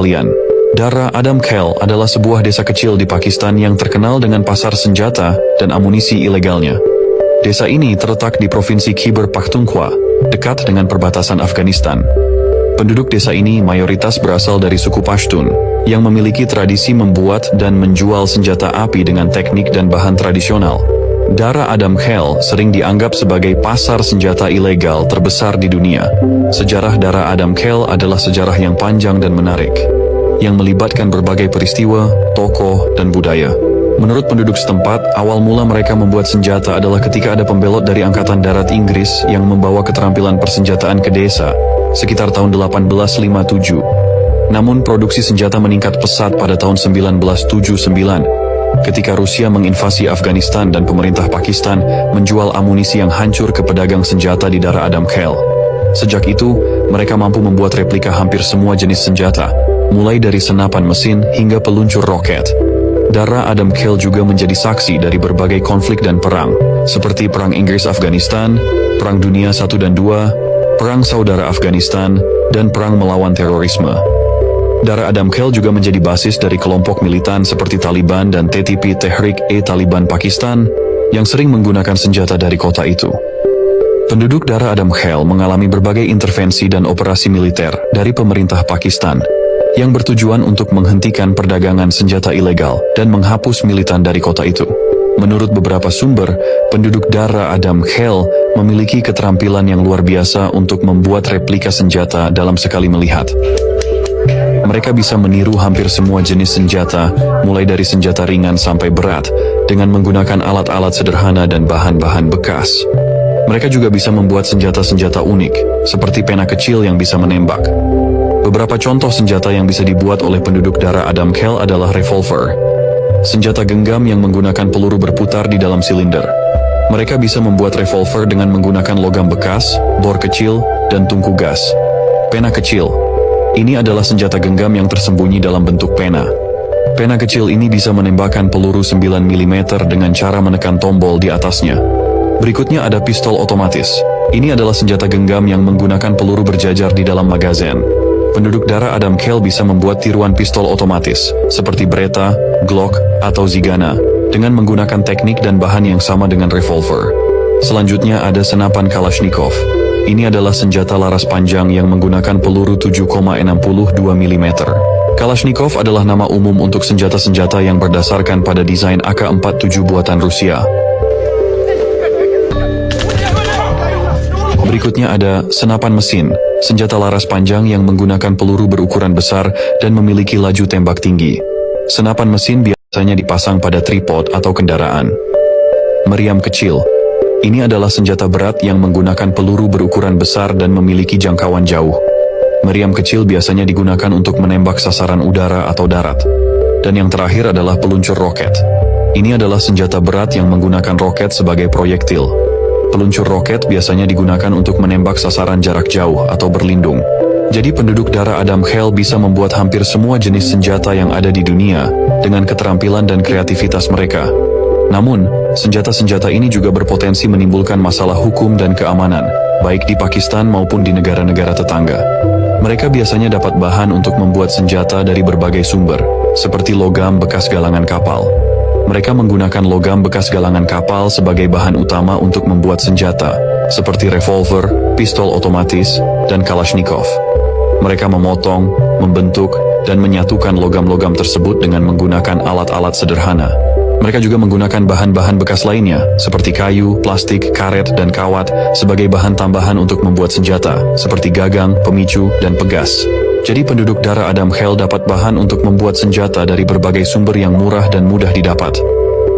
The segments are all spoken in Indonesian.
sekalian, Dara Adam Khel adalah sebuah desa kecil di Pakistan yang terkenal dengan pasar senjata dan amunisi ilegalnya. Desa ini terletak di Provinsi Khyber Pakhtunkhwa, dekat dengan perbatasan Afghanistan. Penduduk desa ini mayoritas berasal dari suku Pashtun, yang memiliki tradisi membuat dan menjual senjata api dengan teknik dan bahan tradisional. Dara Adam Khel sering dianggap sebagai pasar senjata ilegal terbesar di dunia. Sejarah Dara Adam Khel adalah sejarah yang panjang dan menarik, yang melibatkan berbagai peristiwa, tokoh, dan budaya. Menurut penduduk setempat, awal mula mereka membuat senjata adalah ketika ada pembelot dari Angkatan Darat Inggris yang membawa keterampilan persenjataan ke desa, sekitar tahun 1857. Namun produksi senjata meningkat pesat pada tahun 1979. Ketika Rusia menginvasi Afghanistan dan pemerintah Pakistan menjual amunisi yang hancur ke pedagang senjata di Dara Adam Khel. Sejak itu, mereka mampu membuat replika hampir semua jenis senjata, mulai dari senapan mesin hingga peluncur roket. Dara Adam Khel juga menjadi saksi dari berbagai konflik dan perang, seperti Perang Inggris-Afghanistan, Perang Dunia I dan II, Perang Saudara Afghanistan, dan Perang melawan terorisme. Dara Adam Khel juga menjadi basis dari kelompok militan seperti Taliban dan TTP Tehrik-e-Taliban Pakistan yang sering menggunakan senjata dari kota itu. Penduduk Dara Adam Khel mengalami berbagai intervensi dan operasi militer dari pemerintah Pakistan yang bertujuan untuk menghentikan perdagangan senjata ilegal dan menghapus militan dari kota itu. Menurut beberapa sumber, penduduk Dara Adam Khel memiliki keterampilan yang luar biasa untuk membuat replika senjata dalam sekali melihat. Mereka bisa meniru hampir semua jenis senjata, mulai dari senjata ringan sampai berat, dengan menggunakan alat-alat sederhana dan bahan-bahan bekas. Mereka juga bisa membuat senjata-senjata unik, seperti pena kecil yang bisa menembak. Beberapa contoh senjata yang bisa dibuat oleh penduduk Dara Adam Khel adalah revolver, senjata genggam yang menggunakan peluru berputar di dalam silinder. Mereka bisa membuat revolver dengan menggunakan logam bekas, bor kecil, dan tungku gas. Pena kecil. Ini adalah senjata genggam yang tersembunyi dalam bentuk pena. Pena kecil ini bisa menembakkan peluru 9 mm dengan cara menekan tombol di atasnya. Berikutnya ada pistol otomatis. Ini adalah senjata genggam yang menggunakan peluru berjajar di dalam magazen. Penduduk Dara Adam Khel bisa membuat tiruan pistol otomatis, seperti Beretta, Glock, atau Zigana, dengan menggunakan teknik dan bahan yang sama dengan revolver. Selanjutnya ada senapan Kalashnikov. Ini adalah senjata laras panjang yang menggunakan peluru 7,62 mm. Kalashnikov adalah nama umum untuk senjata-senjata yang berdasarkan pada desain AK-47 buatan Rusia. Berikutnya ada senapan mesin, senjata laras panjang yang menggunakan peluru berukuran besar dan memiliki laju tembak tinggi. Senapan mesin biasanya dipasang pada tripod atau kendaraan. Meriam kecil. Ini adalah senjata berat yang menggunakan peluru berukuran besar dan memiliki jangkauan jauh. Meriam kecil biasanya digunakan untuk menembak sasaran udara atau darat. Dan yang terakhir adalah peluncur roket. Ini adalah senjata berat yang menggunakan roket sebagai proyektil. Peluncur roket biasanya digunakan untuk menembak sasaran jarak jauh atau berlindung. Jadi penduduk Dara Adam Khel bisa membuat hampir semua jenis senjata yang ada di dunia dengan keterampilan dan kreativitas mereka. Namun, senjata-senjata ini juga berpotensi menimbulkan masalah hukum dan keamanan, baik di Pakistan maupun di negara-negara tetangga. Mereka biasanya dapat bahan untuk membuat senjata dari berbagai sumber, seperti logam bekas galangan kapal. Mereka menggunakan logam bekas galangan kapal sebagai bahan utama untuk membuat senjata, seperti revolver, pistol otomatis, dan Kalashnikov. Mereka memotong, membentuk, dan menyatukan logam-logam tersebut dengan menggunakan alat-alat sederhana. Mereka juga menggunakan bahan-bahan bekas lainnya, seperti kayu, plastik, karet, dan kawat, sebagai bahan tambahan untuk membuat senjata, seperti gagang, pemicu, dan pegas. Jadi penduduk Dara Adam Khel dapat bahan untuk membuat senjata dari berbagai sumber yang murah dan mudah didapat.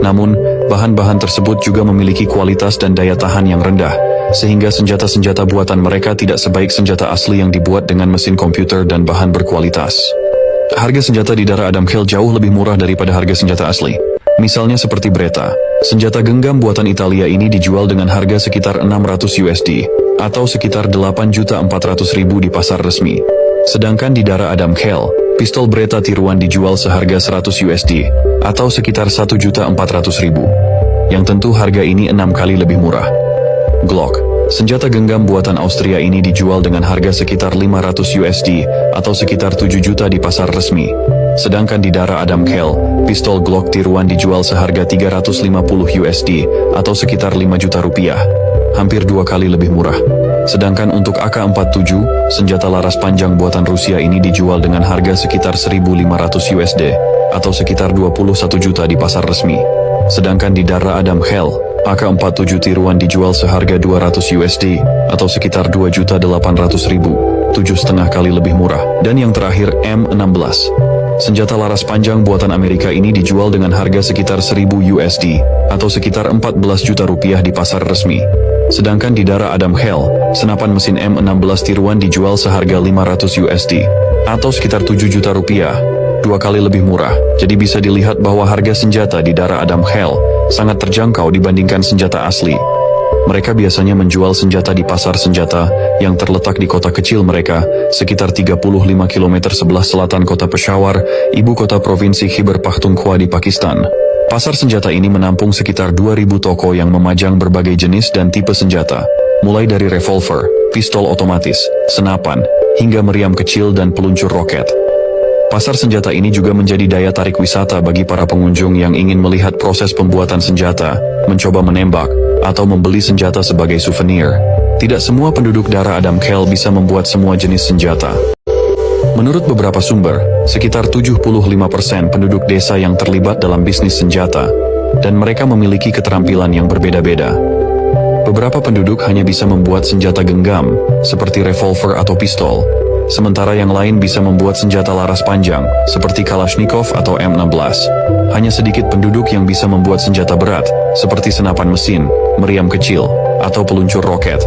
Namun, bahan-bahan tersebut juga memiliki kualitas dan daya tahan yang rendah, sehingga senjata-senjata buatan mereka tidak sebaik senjata asli yang dibuat dengan mesin komputer dan bahan berkualitas. Harga senjata di Dara Adam Khel jauh lebih murah daripada harga senjata asli. Misalnya seperti Beretta, senjata genggam buatan Italia ini dijual dengan harga sekitar $600 atau sekitar 8.400.000 di pasar resmi. Sedangkan di Dara Adam Khel, pistol Beretta tiruan dijual seharga $100 atau sekitar 1.400.000. Yang tentu harga ini 6 kali lebih murah. Glock. Senjata genggam buatan Austria ini dijual dengan harga sekitar 500 USD atau sekitar 7 juta di pasar resmi. Sedangkan di Dara Adam Khel, pistol Glock tiruan dijual seharga 350 USD atau sekitar 5 juta rupiah, hampir 2 kali lebih murah. Sedangkan untuk AK-47, senjata laras panjang buatan Rusia ini dijual dengan harga sekitar 1.500 USD atau sekitar 21 juta di pasar resmi. Sedangkan di Dara Adam Khel, AK-47 tiruan dijual seharga 200 USD atau sekitar 2.800.000, 7,5 kali lebih murah. Dan yang terakhir M16. Senjata laras panjang buatan Amerika ini dijual dengan harga sekitar 1.000 USD atau sekitar 14 juta rupiah di pasar resmi. Sedangkan di Dara Adam Khel, senapan mesin M16 tiruan dijual seharga 500 USD atau sekitar 7 juta rupiah, 2 kali lebih murah. Jadi bisa dilihat bahwa harga senjata di Dara Adam Khel sangat terjangkau dibandingkan senjata asli. Mereka biasanya menjual senjata di pasar senjata yang terletak di kota kecil mereka, sekitar 35 km sebelah selatan kota Peshawar, ibu kota provinsi Khyber Pakhtunkhwa di Pakistan. Pasar senjata ini menampung sekitar 2.000 toko yang memajang berbagai jenis dan tipe senjata, mulai dari revolver, pistol otomatis, senapan, hingga meriam kecil dan peluncur roket. Pasar senjata ini juga menjadi daya tarik wisata bagi para pengunjung yang ingin melihat proses pembuatan senjata, mencoba menembak, atau membeli senjata sebagai souvenir. Tidak semua penduduk Dara Adam Khel bisa membuat semua jenis senjata. Menurut beberapa sumber, sekitar 75% penduduk desa yang terlibat dalam bisnis senjata, dan mereka memiliki keterampilan yang berbeda-beda. Beberapa penduduk hanya bisa membuat senjata genggam, seperti revolver atau pistol, sementara yang lain bisa membuat senjata laras panjang, seperti Kalashnikov atau M16. Hanya sedikit penduduk yang bisa membuat senjata berat, seperti senapan mesin, meriam kecil, atau peluncur roket.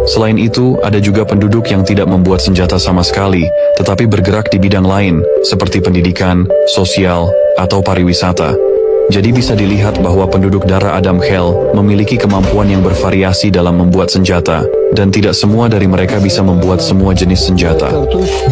Selain itu, ada juga penduduk yang tidak membuat senjata sama sekali, tetapi bergerak di bidang lain, seperti pendidikan, sosial, atau pariwisata. Jadi bisa dilihat bahwa penduduk Dara Adam Khel memiliki kemampuan yang bervariasi dalam membuat senjata, dan tidak semua dari mereka bisa membuat semua jenis senjata.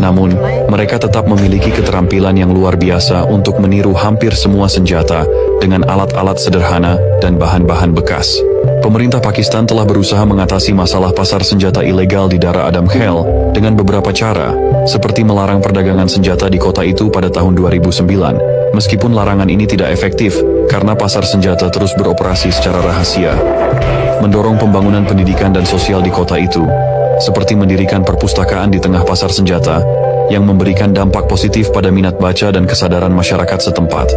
Namun, mereka tetap memiliki keterampilan yang luar biasa untuk meniru hampir semua senjata dengan alat-alat sederhana dan bahan-bahan bekas. Pemerintah Pakistan telah berusaha mengatasi masalah pasar senjata ilegal di Dara Adam Khel dengan beberapa cara, seperti melarang perdagangan senjata di kota itu pada tahun 2009. Meskipun larangan ini tidak efektif, karena pasar senjata terus beroperasi secara rahasia. Mendorong pembangunan pendidikan dan sosial di kota itu, seperti mendirikan perpustakaan di tengah pasar senjata, yang memberikan dampak positif pada minat baca dan kesadaran masyarakat setempat.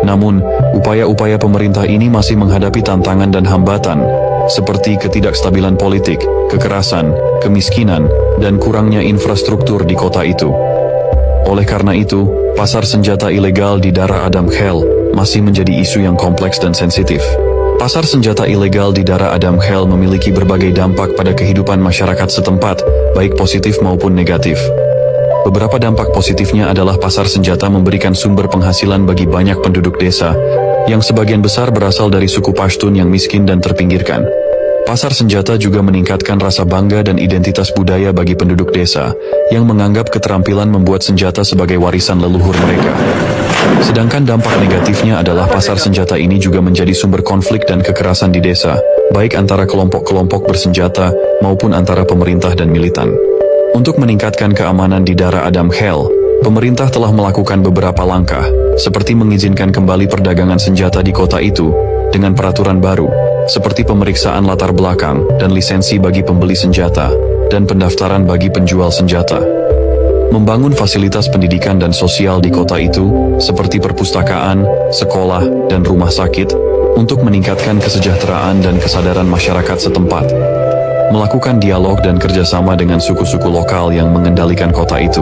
Namun, upaya-upaya pemerintah ini masih menghadapi tantangan dan hambatan, seperti ketidakstabilan politik, kekerasan, kemiskinan, dan kurangnya infrastruktur di kota itu. Oleh karena itu, pasar senjata ilegal di Dara Adam Khel masih menjadi isu yang kompleks dan sensitif. Pasar senjata ilegal di Dara Adam Khel memiliki berbagai dampak pada kehidupan masyarakat setempat, baik positif maupun negatif. Beberapa dampak positifnya adalah pasar senjata memberikan sumber penghasilan bagi banyak penduduk desa, yang sebagian besar berasal dari suku Pashtun yang miskin dan terpinggirkan. Pasar senjata juga meningkatkan rasa bangga dan identitas budaya bagi penduduk desa, yang menganggap keterampilan membuat senjata sebagai warisan leluhur mereka. Sedangkan dampak negatifnya adalah pasar senjata ini juga menjadi sumber konflik dan kekerasan di desa, baik antara kelompok-kelompok bersenjata maupun antara pemerintah dan militan. Untuk meningkatkan keamanan di Dara Adam Khel, pemerintah telah melakukan beberapa langkah, seperti mengizinkan kembali perdagangan senjata di kota itu dengan peraturan baru, seperti pemeriksaan latar belakang dan lisensi bagi pembeli senjata, dan pendaftaran bagi penjual senjata. Membangun fasilitas pendidikan dan sosial di kota itu, seperti perpustakaan, sekolah, dan rumah sakit, untuk meningkatkan kesejahteraan dan kesadaran masyarakat setempat. Melakukan dialog dan kerjasama dengan suku-suku lokal yang mengendalikan kota itu,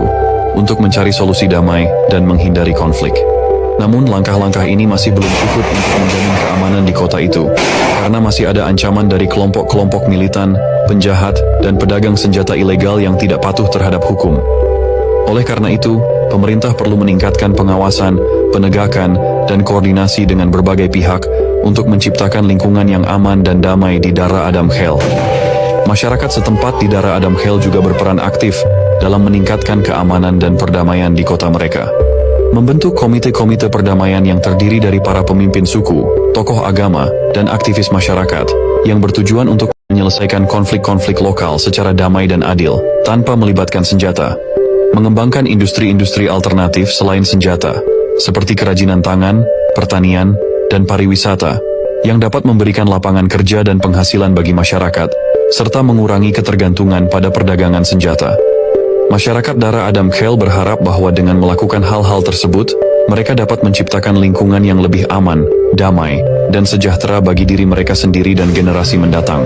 untuk mencari solusi damai dan menghindari konflik. Namun langkah-langkah ini masih belum cukup untuk menjamin keamanan di kota itu, karena masih ada ancaman dari kelompok-kelompok militan, penjahat, dan pedagang senjata ilegal yang tidak patuh terhadap hukum. Oleh karena itu, pemerintah perlu meningkatkan pengawasan, penegakan, dan koordinasi dengan berbagai pihak untuk menciptakan lingkungan yang aman dan damai di Dara Adam Khel. Masyarakat setempat di Dara Adam Khel juga berperan aktif dalam meningkatkan keamanan dan perdamaian di kota mereka. Membentuk komite-komite perdamaian yang terdiri dari para pemimpin suku, tokoh agama, dan aktivis masyarakat yang bertujuan untuk menyelesaikan konflik-konflik lokal secara damai dan adil, tanpa melibatkan senjata. Mengembangkan industri-industri alternatif selain senjata, seperti kerajinan tangan, pertanian, dan pariwisata, yang dapat memberikan lapangan kerja dan penghasilan bagi masyarakat, serta mengurangi ketergantungan pada perdagangan senjata. Masyarakat Dara Adam Kale berharap bahwa dengan melakukan hal-hal tersebut, mereka dapat menciptakan lingkungan yang lebih aman, damai, dan sejahtera bagi diri mereka sendiri dan generasi mendatang.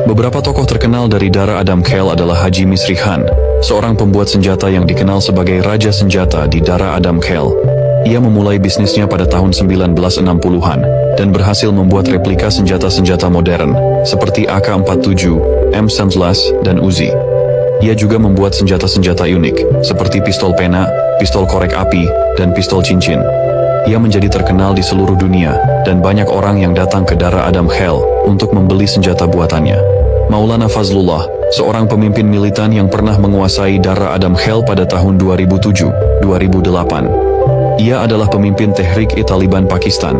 Beberapa tokoh terkenal dari Dara Adam Kale adalah Haji Misri Khan, seorang pembuat senjata yang dikenal sebagai Raja Senjata di Dara Adam Kale. Ia memulai bisnisnya pada tahun 1960-an, dan berhasil membuat replika senjata-senjata modern, seperti AK-47, M19, dan Uzi. Ia juga membuat senjata-senjata unik, seperti pistol pena, pistol korek api, dan pistol cincin. Ia menjadi terkenal di seluruh dunia, dan banyak orang yang datang ke Dara Adam Kale untuk membeli senjata buatannya. Maulana Fazlullah, seorang pemimpin militan yang pernah menguasai Dara Adam Kale pada tahun 2007-2008. Ia adalah pemimpin Tehrik-i-Taliban Pakistan.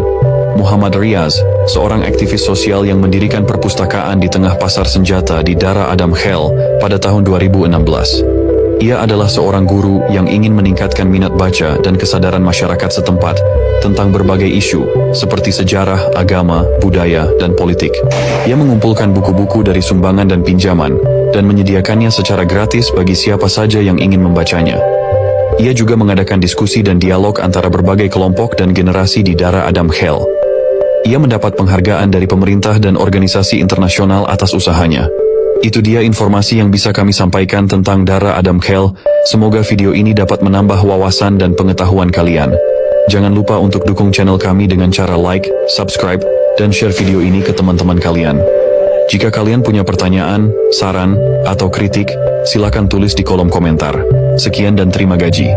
Muhammad Riaz, seorang aktivis sosial yang mendirikan perpustakaan di tengah pasar senjata di Dara Adam Kale pada tahun 2016. Ia adalah seorang guru yang ingin meningkatkan minat baca dan kesadaran masyarakat setempat tentang berbagai isu, seperti sejarah, agama, budaya, dan politik. Ia mengumpulkan buku-buku dari sumbangan dan pinjaman, dan menyediakannya secara gratis bagi siapa saja yang ingin membacanya. Ia juga mengadakan diskusi dan dialog antara berbagai kelompok dan generasi di Dara Adam Kale. Ia mendapat penghargaan dari pemerintah dan organisasi internasional atas usahanya. Itu dia informasi yang bisa kami sampaikan tentang Dara Adam Kale. Semoga video ini dapat menambah wawasan dan pengetahuan kalian. Jangan lupa untuk dukung channel kami dengan cara like, subscribe, dan share video ini ke teman-teman kalian. Jika kalian punya pertanyaan, saran, atau kritik, silakan tulis di kolom komentar. Sekian dan terima gaji.